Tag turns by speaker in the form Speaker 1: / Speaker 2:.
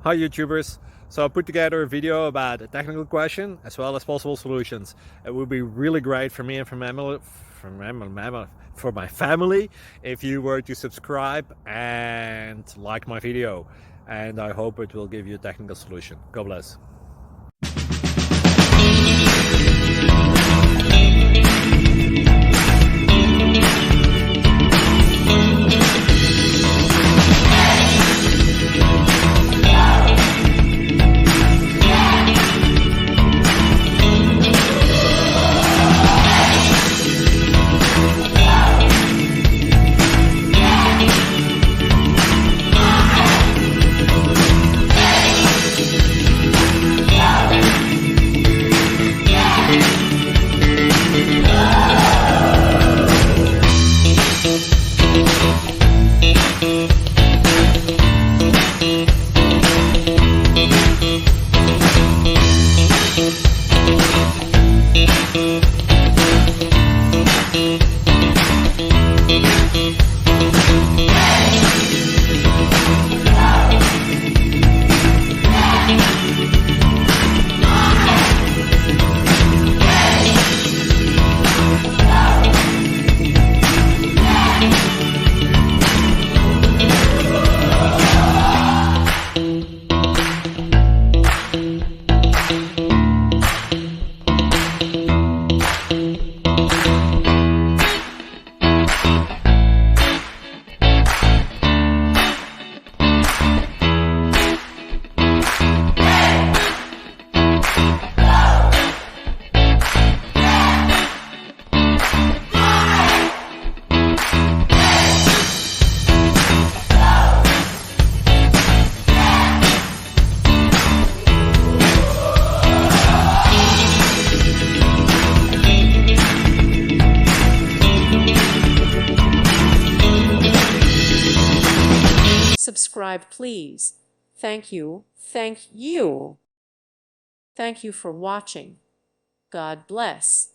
Speaker 1: Hi YouTubers. So I put together a video about a technical question as well as possible solutions. It would be really great for me and for my family if you were to subscribe and like my video, and I hope it will give you a technical solution. God bless.
Speaker 2: Subscribe, please. Thank you. Thank you. Thank you for watching. God bless.